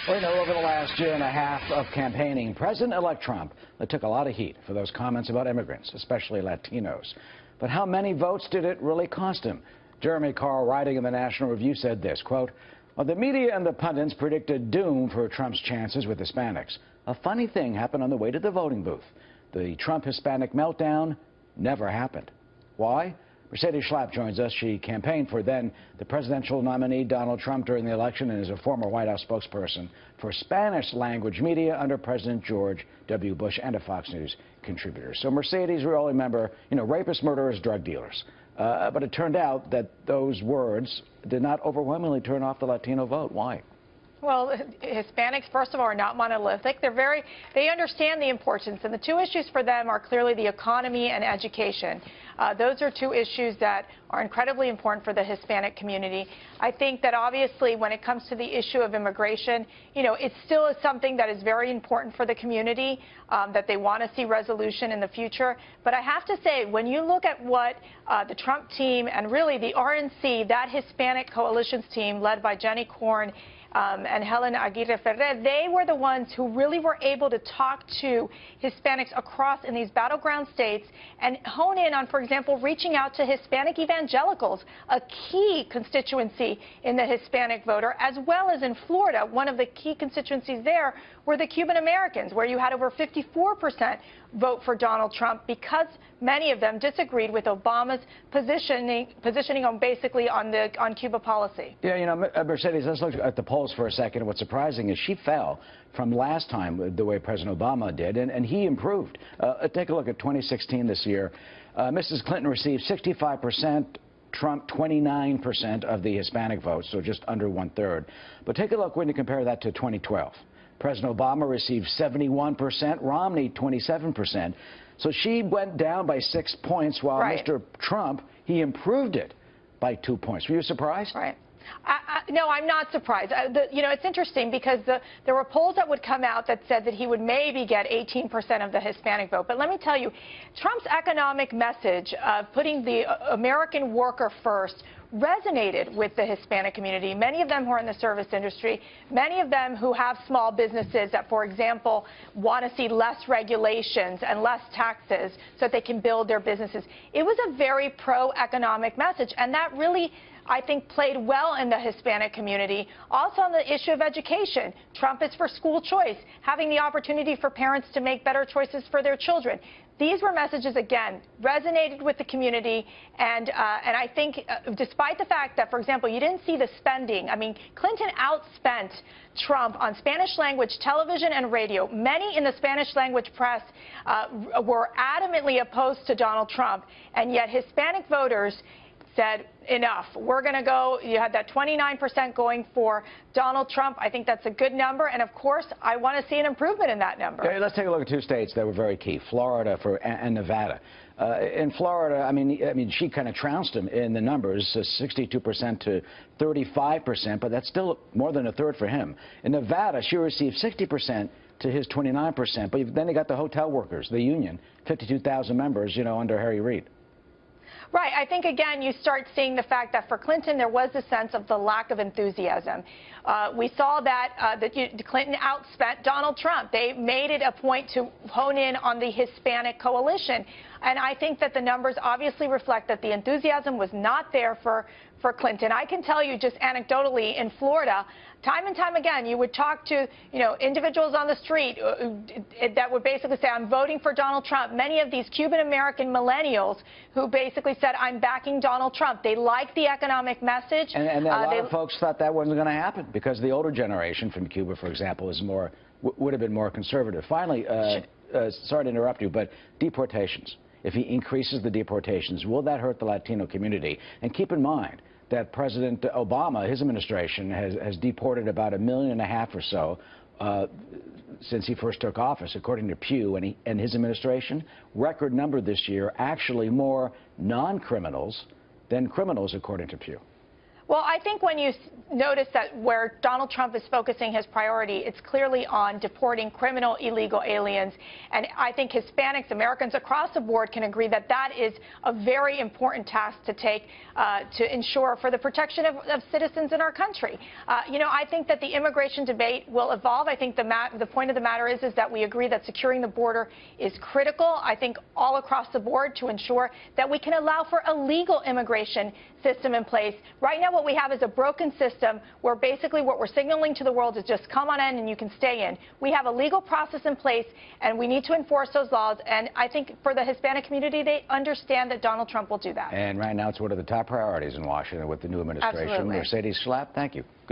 Well, you know, over the last year and a half of campaigning, President-elect Trump took a lot of heat for those comments about immigrants, especially Latinos. But how many votes did it really cost him? Jeremy Carl, writing in the National Review, said this, quote, "Well, the media and the pundits predicted doom for Trump's chances with Hispanics. A funny thing happened on the way to the voting booth. The Trump-Hispanic meltdown never happened." Why? Mercedes Schlapp joins us. She campaigned for then the presidential nominee Donald Trump during the election and is a former White House spokesperson for Spanish-language media under President George W. Bush and a Fox News contributor. So Mercedes, we all remember, you know, rapists, murderers, drug dealers. But it turned out that those words did not overwhelmingly turn off the Latino vote. Why? Well, Hispanics, first of all, are not monolithic. They understand the importance, and the two issues for them are clearly the economy and education. Those are two issues that are incredibly important for the Hispanic community. I think that obviously when it comes to the issue of immigration, you know, it still is something that is very important for the community, that they want to see resolution in the future. But I have to say, when you look at what the Trump team and really the RNC, that Hispanic coalitions team led by Jenny Corn, and Helen Aguirre Ferrer, they were the ones who really were able to talk to Hispanics across in these battleground states and hone in on, for example, reaching out to Hispanic evangelicals, a key constituency in the Hispanic voter, as well as in Florida. One of the key constituencies there were the Cuban Americans, where you had over 54% vote for Donald Trump because many of them disagreed with Obama's positioning on basically on Cuba policy. Yeah, you know, Mercedes, let's look at the polls for a second. What's surprising is she fell from last time the way President Obama did, and he improved. Take a look at 2016 this year. Mrs. Clinton received 65%. Trump 29% of the Hispanic vote, so just under 1/3. But take a look when you compare that to 2012. President Obama received 71%, Romney 27%. So she went down by 6 points, while right. Mr. Trump, he improved it by 2 points. Were you surprised? Right. No, I'm not surprised. You know, it's interesting because there were polls that would come out that said that he would maybe get 18% of the Hispanic vote. But let me tell you, Trump's economic message of putting the American worker first resonated with the Hispanic community, many of them who are in the service industry, many of them who have small businesses that, for example, want to see less regulations and less taxes so that they can build their businesses. It was a very pro-economic message, and that really, I think, played well in the Hispanic community. Also on the issue of education, Trump is for school choice, having the opportunity for parents to make better choices for their children. These were messages, again, resonated with the community, and I think despite the fact that, for example, you didn't see the spending. I mean, Clinton outspent Trump on Spanish-language television and radio. Many in the Spanish-language press were adamantly opposed to Donald Trump, and yet Hispanic voters said, enough. We're going to go. You had that 29% going for Donald Trump. I think that's a good number. And, of course, I want to see an improvement in that number. Okay, let's take a look at two states that were very key, Florida and Nevada. In Florida, I mean, she kind of trounced him in the numbers, 62% to 35%, but that's still more than a third for him. In Nevada, she received 60% to his 29%. But then you got the hotel workers, the union, 52,000 members, you know, under Harry Reid. Right. I think, again, you start seeing the fact that for Clinton, there was a sense of the lack of enthusiasm. We saw that Clinton outspent Donald Trump. They made it a point to hone in on the Hispanic coalition. And I think that the numbers obviously reflect that the enthusiasm was not there for Clinton. I can tell you just anecdotally in Florida, time and time again, you would talk to, you know, individuals on the street that would basically say, I'm voting for Donald Trump. Many of these Cuban-American millennials who basically said, I'm backing Donald Trump. They like the economic message. And a lot of folks thought that wasn't going to happen because the older generation from Cuba, for example, is would have been more conservative. Finally, sorry to interrupt you, but deportations. If he increases the deportations, will that hurt the Latino community? And keep in mind that President Obama, his administration, has deported about 1.5 million or so since he first took office, according to Pew, and his administration. Record number this year, actually more non-criminals than criminals, according to Pew. Well, I think when you notice that where Donald Trump is focusing his priority, it's clearly on deporting criminal illegal aliens. And I think Hispanics, Americans across the board can agree that that is a very important task to take to ensure for the protection of citizens in our country. I think that the immigration debate will evolve. I think the point of the matter is that we agree that securing the border is critical, I think, all across the board to ensure that we can allow for a legal immigration system in place. Right now, what we have is a broken system where basically what we're signaling to the world is just come on in and you can stay in. We have a legal process in place, and we need to enforce those laws. And I think for the Hispanic community, they understand that Donald Trump will do that. And right now, it's one of the top priorities in Washington with the new administration. Absolutely. Mercedes Schlapp, thank you. Good.